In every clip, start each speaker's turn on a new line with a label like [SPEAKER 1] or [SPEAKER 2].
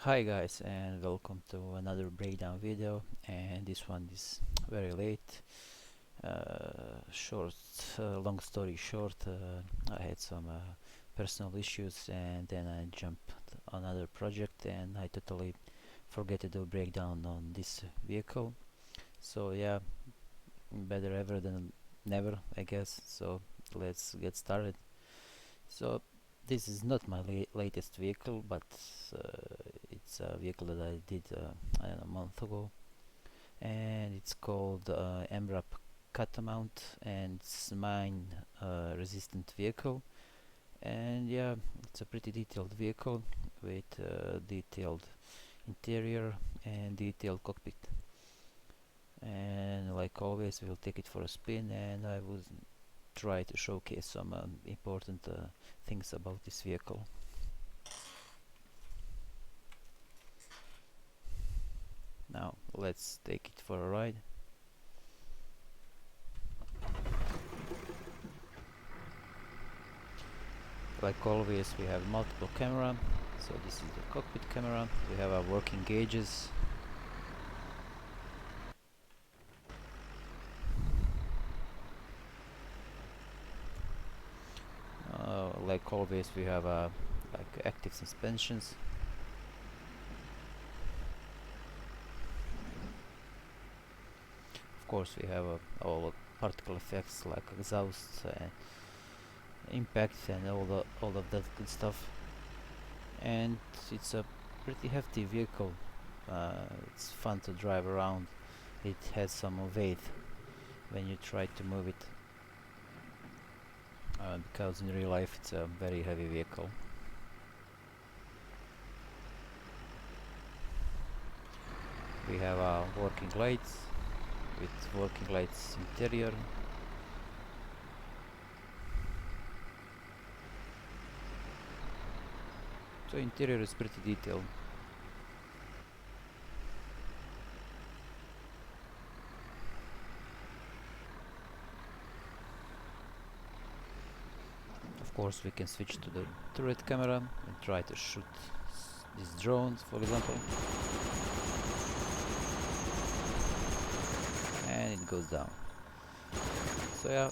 [SPEAKER 1] Hi guys, and welcome to another breakdown video, and this one is very late. Short, long story short, I had some personal issues and then I jumped on another project and I totally forget to do breakdown on this vehicle. So yeah, better ever than never, I guess. So let's get started. So this is not my latest vehicle, but it's a vehicle that I did I don't know, a month ago, and it's called MRAP Catamount, and it's mine resistant vehicle. And yeah, it's a pretty detailed vehicle with detailed interior and detailed cockpit. And like always, we'll take it for a spin, and I will try to showcase some important things about this vehicle. Now let's take it for a ride. Like always, we have multiple camera. So this is the cockpit camera. We have our working gauges. Like always, we have like active suspensions. Of course, we have all particle effects like exhaust, impact, and all of that good stuff. And it's a pretty hefty vehicle. It's fun to drive around. It has some weight when you try to move it, because in real life it's a very heavy vehicle. We have working lights with working lights interior. So interior is pretty detailed. Of course, we can switch to the turret camera and try to shoot these drones, for example. And it goes down. So yeah,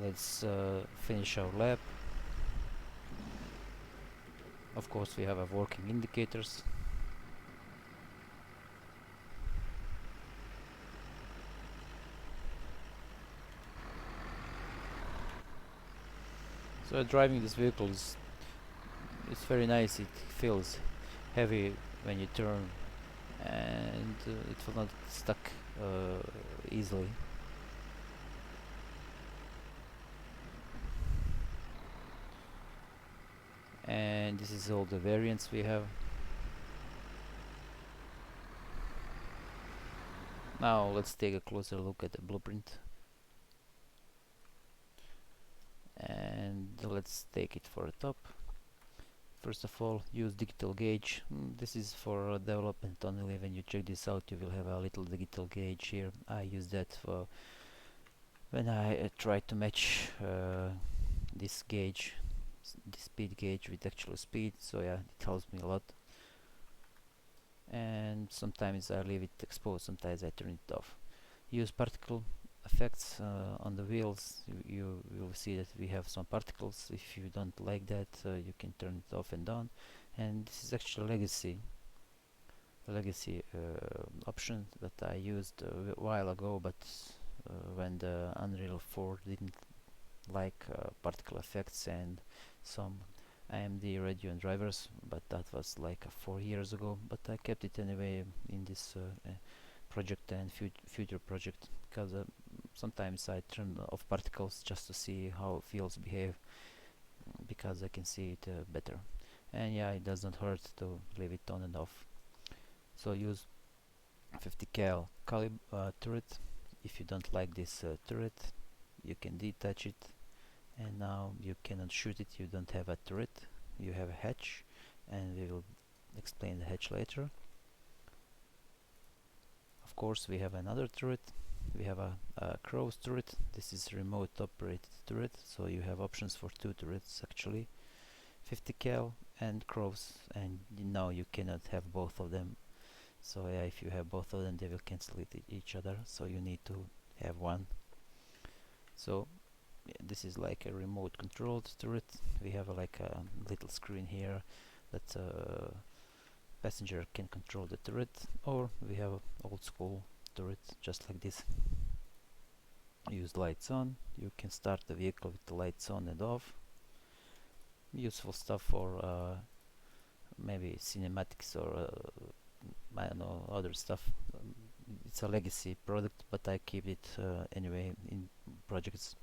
[SPEAKER 1] let's finish our lap. Of course, we have our working indicators. So driving this vehicle is it's very nice. It feels heavy when you turn, and it will not stuck easily. And this is all the variants we have. Now let's take a closer look at the blueprint, and let's take it for a top. First of all, use digital gauge. This is for development only. When you check this out, you will have a little digital gauge here. I use that for when I try to match this gauge, the speed gauge, with actual speed. So yeah, it helps me a lot. And sometimes I leave it exposed, sometimes I turn it off. Use particle effects on the wheels. You will see that we have some particles. If you don't like that, you can turn it off and on. And this is actually a legacy option that I used a while ago, but when the Unreal 4 didn't like particle effects and some AMD radio and drivers, but that was like 4 years ago. But I kept it anyway in this project and future project, because sometimes I turn off particles just to see how fields behave, because I can see it better. And yeah, it doesn't hurt to leave it on and off. So use 50 cal turret. If you don't like this turret, you can detach it, and now you cannot shoot it. You don't have a turret, you have a hatch, and we will explain the hatch later. Of course, we have another turret. We have a crow's turret. This is remote operated turret, so you have options for two turrets actually. 50 cal, and crows, and now you cannot have both of them. So yeah, if you have both of them, they will cancel each other, so you need to have one. So yeah, this is like a remote controlled turret. We have like a little screen here that passenger can control the turret, or we have a old school turret just like this. Use lights on. You can start the vehicle with the lights on and off. Useful stuff for maybe cinematics or I don't know, other stuff. It's a legacy product, but I keep it anyway in projects.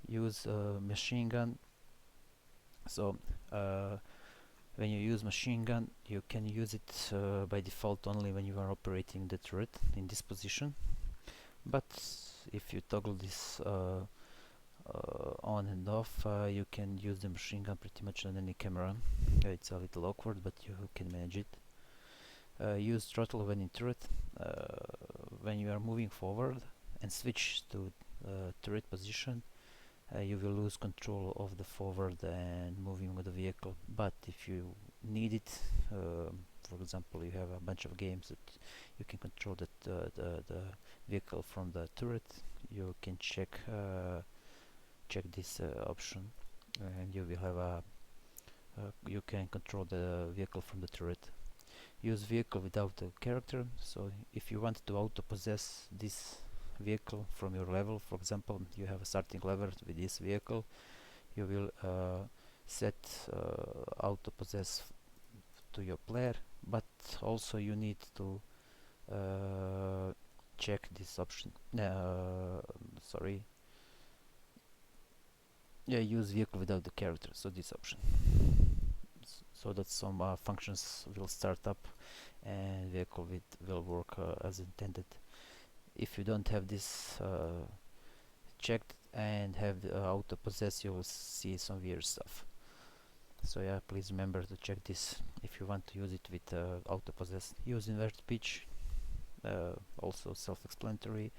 [SPEAKER 1] Use machine gun. So when you use machine gun, you can use it by default only when you are operating the turret in this position. But if you toggle this on and off, you can use the machine gun pretty much on any camera. It's a little awkward, but you can manage it. Use throttle when in turret. When you are moving forward and switch to turret position, you will lose control of the forward and moving of the vehicle. But if you need it, for example, you have a bunch of games that you can control the vehicle from the turret, you can check this option, and you will have a you can control the vehicle from the turret. Use vehicle without a character. So if you want to auto possess this vehicle from your level, for example, you have a starting level with this vehicle, you will set auto possess to your player, but also you need to check this option. Sorry. Yeah, use vehicle without the character, so this option, so that some functions will start up and vehicle will work as intended. If you don't have this checked and have the auto possess, you will see some weird stuff. So yeah, please remember to check this if you want to use it with auto possess. Use inverted pitch, also self-explanatory.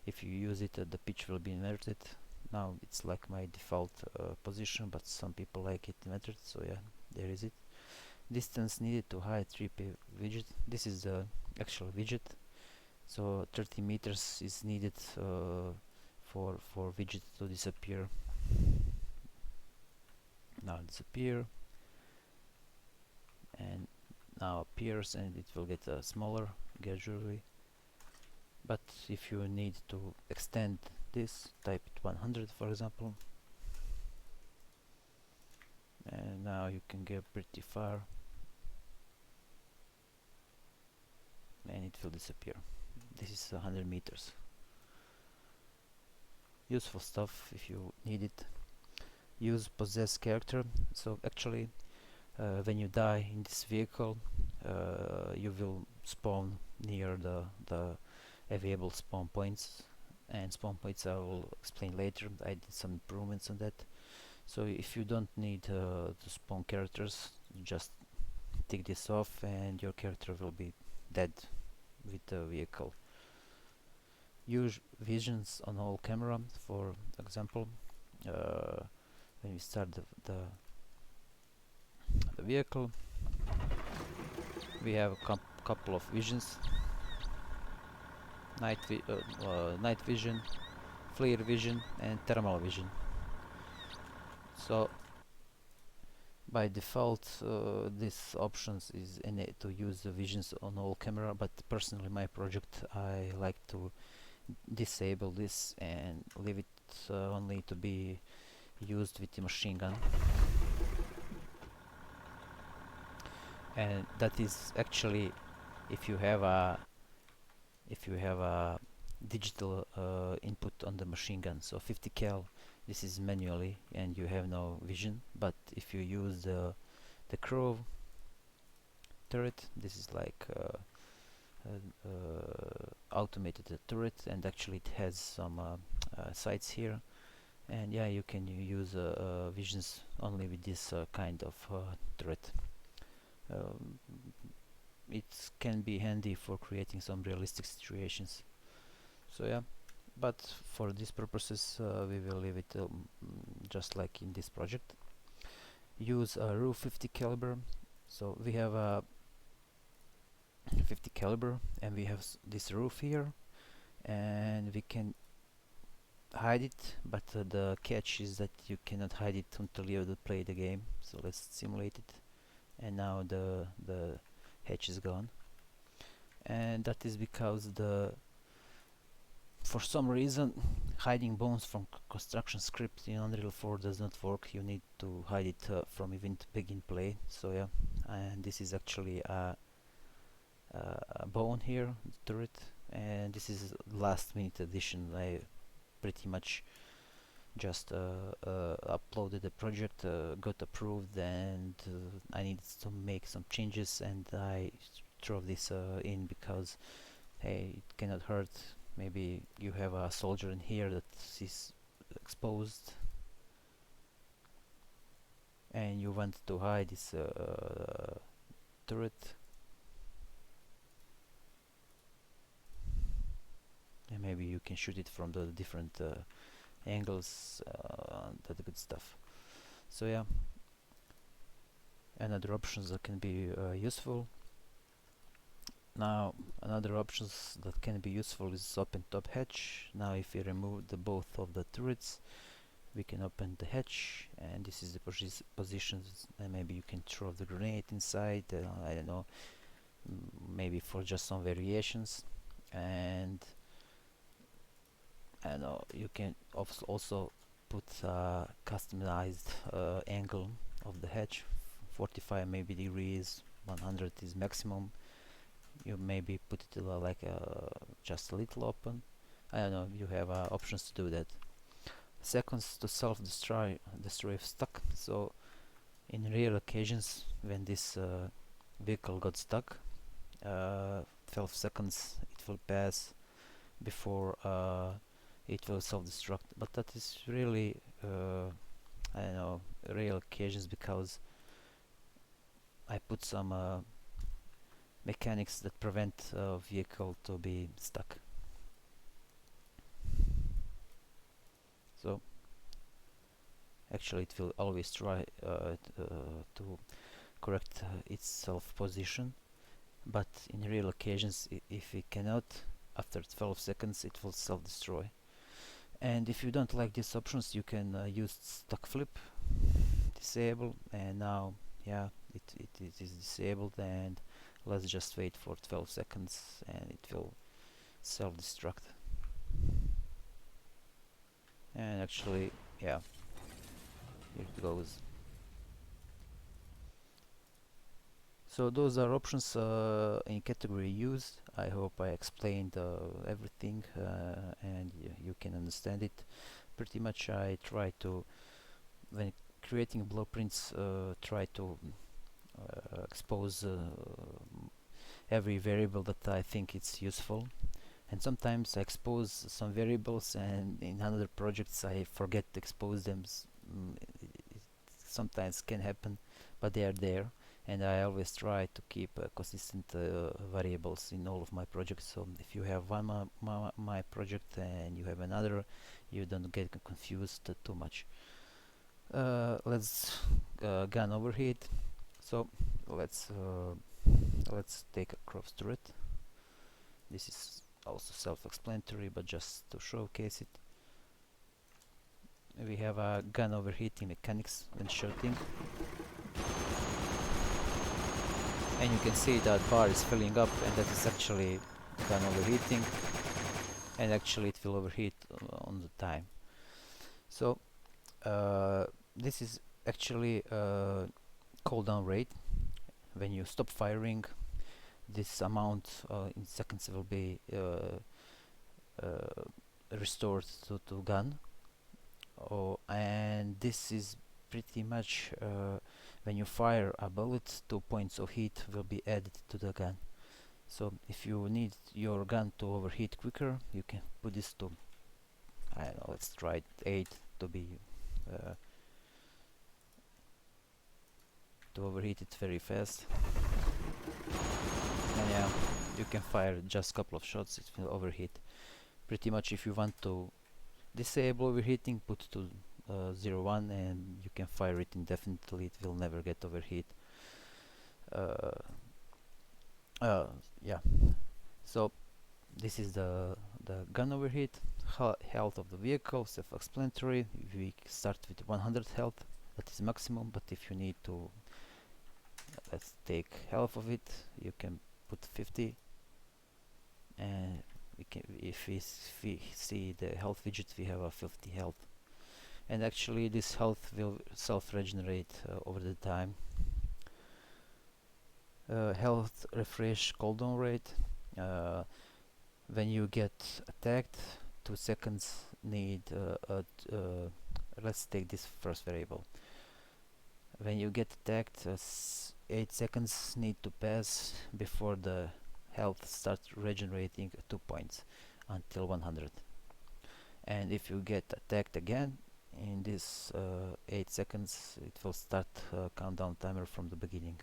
[SPEAKER 1] If you use it, the pitch will be inverted. Now it's like my default position, but some people like it inverted, so yeah, there is it. Distance needed to hide 3P widget. This is the actual widget. So 30 meters is needed for widget to disappear. Now disappear, and now appears, and it will get smaller gradually. But if you need to extend this, type it 100 for example, and now you can get pretty far and it will disappear. This is 100 meters. Useful stuff if you need it. Use possess character. So actually when you die in this vehicle, you will spawn near the available spawn points, and spawn points I will explain later. I did some improvements on that. So if you don't need to spawn characters, just take this off and your character will be dead with the vehicle. Use visions on all camera. For example, when we start the vehicle, we have a couple of visions: night vision, flare vision, and thermal vision. So by default this options is to use the visions on all camera, but personally my project I like to disable this and leave it only to be used with the machine gun. And that is actually if you have a digital input on the machine gun. So 50 cal, this is manually and you have no vision. But if you use the crow turret, this is like automated turret, and actually it has some sights here, and yeah, you can use visions only with this kind of turret. It can be handy for creating some realistic situations. So yeah, but for these purposes we will leave it just like in this project. use a roof 50 caliber. So we have a 50 caliber and we have this roof here, and we can hide it, but the catch is that you cannot hide it until you play the game. So let's simulate it, and now the hatch is gone, and that is because for some reason hiding bones from construction script in Unreal 4 does not work. You need to hide it from even to begin play. So yeah, and this is actually a bone here, the turret, and this is last minute addition. I pretty much just uploaded the project, got approved, and I needed to make some changes, and I throw this in because hey, it cannot hurt. Maybe you have a soldier in here that is exposed and you want to hide this turret, and maybe you can shoot it from the different angles, that good stuff. So yeah, another options that can be useful. Now another options that can be useful is open top hatch. Now if we remove the both of the turrets, we can open the hatch, and this is the positions, and maybe you can throw the grenade inside, I don't know, maybe for just some variations. And I don't know, you can also put a customized angle of the hatch, 45 maybe degrees, 100 is maximum. You maybe put it like just a little open. I don't know, you have options to do that. Seconds to self-destroy if stuck. So in rare occasions when this vehicle got stuck, 12 seconds it will pass before it will self-destruct, but that is really I don't know, rare occasions, because I put some mechanics that prevent a vehicle to be stuck. So actually it will always try to correct its self position, but in real occasions if it cannot, after 12 seconds it will self-destroy. And if you don't like these options, you can use stuck flip, disable, and now yeah, it is disabled, and let's just wait for 12 seconds and it will self-destruct. And actually, yeah, here it goes. So those are options in category used. I hope I explained everything and you can understand it. Pretty much I try to, when creating blueprints, try to expose every variable that I think it's useful, and sometimes I expose some variables and in other projects I forget to expose them. It sometimes can happen, but they are there, and I always try to keep consistent variables in all of my projects. So if you have one my project and you have another, you don't get confused too much. Let's gun overheat. So let's take a cross turret. This is also self-explanatory, but just to showcase it. We have a gun overheating mechanics when shooting, and you can see that bar is filling up, and that is actually gun overheating, and actually it will overheat on the time. So this is actually cooldown rate. When you stop firing, this amount in seconds will be restored to gun. And this is pretty much when you fire a bullet, 2 points of heat will be added to the gun. So if you need your gun to overheat quicker, you can put this to, I don't know, let's try 8 to be to overheat it very fast. And yeah, you can fire just a couple of shots, it will overheat. Pretty much if you want to disable overheating, put to 01 and you can fire it indefinitely. It will never get overheat. uh, uh, yeah, so this is the gun overheat. Health of the vehicle, self-explanatory. We start with 100 health, that is maximum, but if you need to, let's take half of it, you can put 50. And if we see the health widget, we have a 50 health, and actually this health will self-regenerate over the time. Health refresh cooldown rate. When you get attacked, 2 seconds need let's take this first variable. When you get attacked, 8 seconds need to pass before the health starts regenerating 2 points until 100. And if you get attacked again in this 8 seconds, it will start countdown timer from the beginning.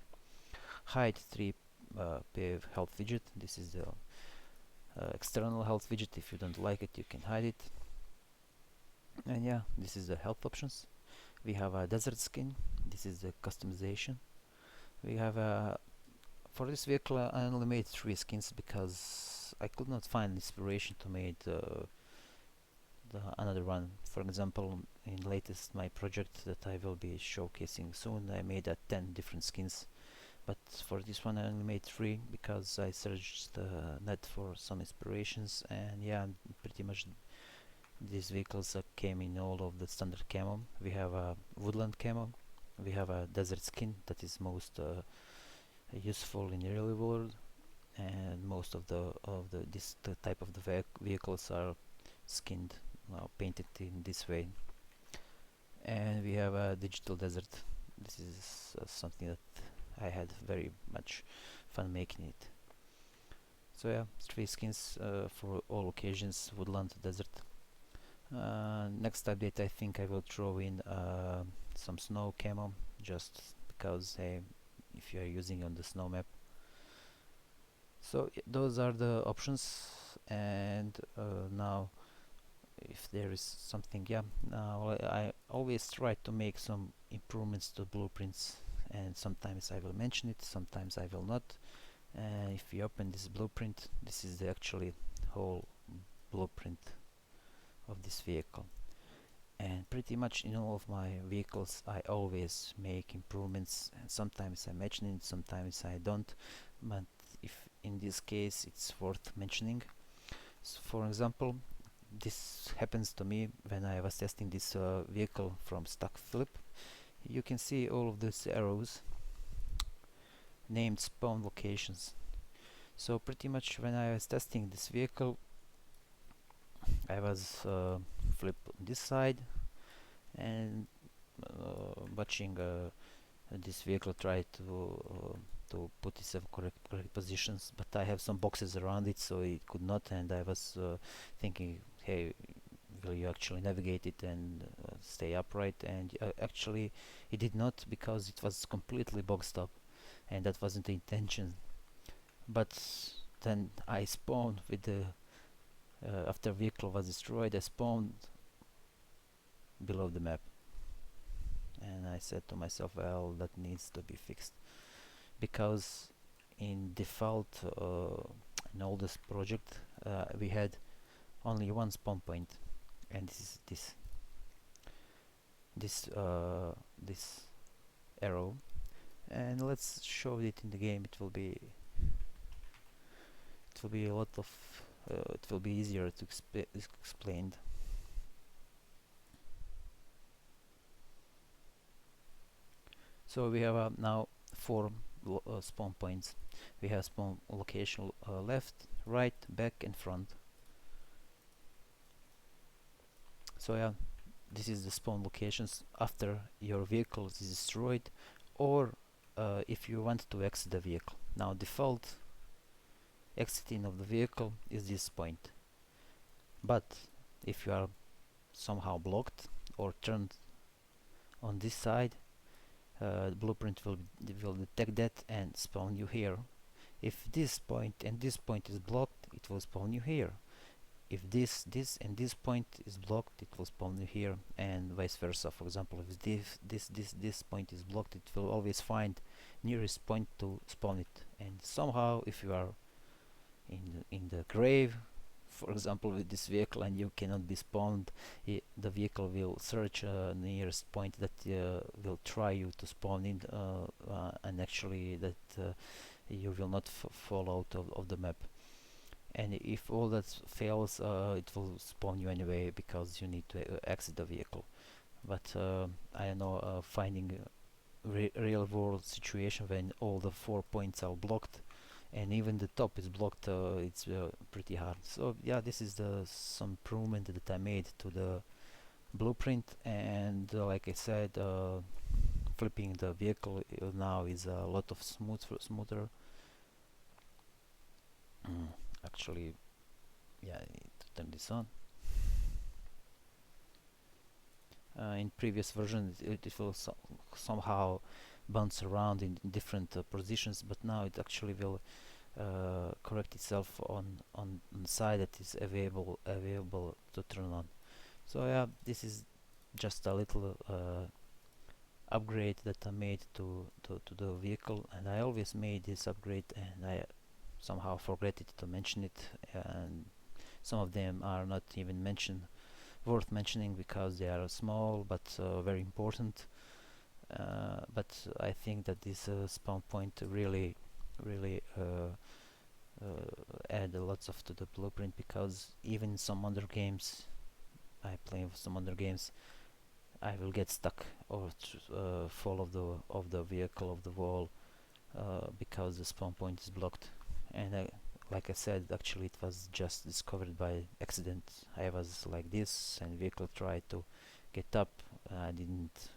[SPEAKER 1] Hide 3 PAV health widget. This is the external health widget. If you don't like it, you can hide it. And yeah, this is the health options. We have a desert skin. This is the customization. We have a for this vehicle I only made 3 skins because I could not find inspiration to make another one. For example, in latest my project that I will be showcasing soon, I made 10 different skins, but for this one I only made 3 because I searched the net for some inspirations, and yeah, pretty much these vehicles came in all of the standard camo. We have a woodland camo, we have a desert skin that is most useful in the real world, and most of the this type of the vehicles are skinned, painted in this way. And we have a digital desert. This is something that I had very much fun making it. So yeah, 3 skins for all occasions: woodland, desert. Next update, I think I will throw in some snow camo, just because if you are using on the snow map. So those are the options, and now if there is something, yeah, now I always try to make some improvements to blueprints, and sometimes I will mention it, sometimes I will not. If we open this blueprint, this is the actually whole blueprint of this vehicle, and pretty much in all of my vehicles I always make improvements, and sometimes I mention it, sometimes I don't, but if in this case it's worth mentioning. So for example, this happens to me when I was testing this vehicle from stock flip. You can see all of these arrows named spawn locations. So pretty much when I was testing this vehicle, I was flip on this side and watching this vehicle try to put itself correct positions, but I have some boxes around it, so it could not. And I was thinking, hey, will you actually navigate it and stay upright? And actually it did not, because it was completely boxed up, and that wasn't the intention. But then I spawned with the after vehicle was destroyed, I spawned below the map, and I said to myself, well, that needs to be fixed, because in default in all this project we had only one spawn point, and this is this arrow. And let's show it in the game. It will be a lot of it will be easier to explain. So we have now 4 spawn points. We have spawn location left, right, back and front. So yeah, this is the spawn locations after your vehicle is destroyed, or if you want to exit the vehicle. Now default exiting of the vehicle is this point, but if you are somehow blocked or turned on this side, the blueprint will detect that and spawn you here. If this point and this point is blocked, it will spawn you here. if this point is blocked, it will spawn you here, and vice versa. For example, if this point is blocked, it will always find nearest point to spawn it. And somehow, if you are in the grave, for example, with this vehicle, and you cannot be spawned, the vehicle will search nearest point that will try you to spawn in, and actually that you will not fall out of the map. And if all that fails, it will spawn you anyway, because you need to exit the vehicle. But I don't know, finding real world situation when all the 4 points are blocked and even the top is blocked, it's pretty hard. So yeah, this is some improvement that I made to the blueprint. And like I said, flipping the vehicle now is a lot of smoother. Actually, yeah, I need to turn this on. In previous version it will somehow bounce around in different positions, but now it actually will correct itself on the side that is available to turn on. So yeah, this is just a little upgrade that I made to the vehicle, and I always made this upgrade and I somehow forget it to mention it, and some of them are not even worth mentioning because they are small but very important. But I think that this spawn point really add lots of to the blueprint, because even some other games I play with some other games, I will get stuck or fall of the vehicle of the wall because the spawn point is blocked. And like I said, actually it was just discovered by accident. I was like this and vehicle tried to get up. I didn't.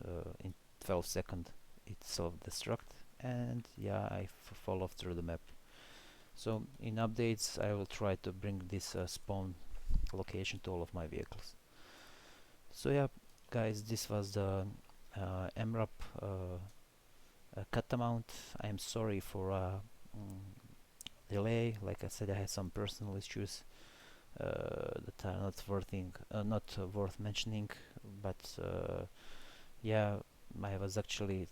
[SPEAKER 1] In 12 seconds it self-destruct, and yeah, I fall off through the map. So in updates I will try to bring this spawn location to all of my vehicles. So yeah, guys, this was the MRAP Catamount. I'm sorry for delay. Like I said, I had some personal issues that are not worth mentioning, but yeah, I was actually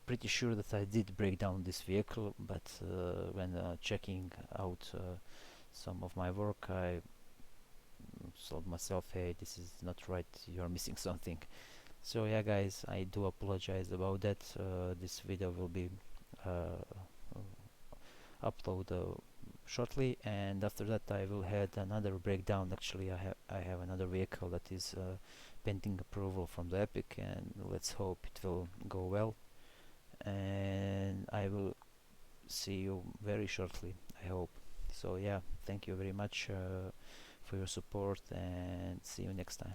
[SPEAKER 1] pretty sure that I did break down this vehicle, but when checking out some of my work, I told myself, hey, this is not right, you're missing something. So yeah, guys, I do apologize about that. This video will be uploaded shortly, and after that I will have another breakdown. Actually, I have another vehicle that is pending approval from the Epic, and let's hope it will go well. And I will see you very shortly, I hope. So yeah, thank you very much for your support, and see you next time.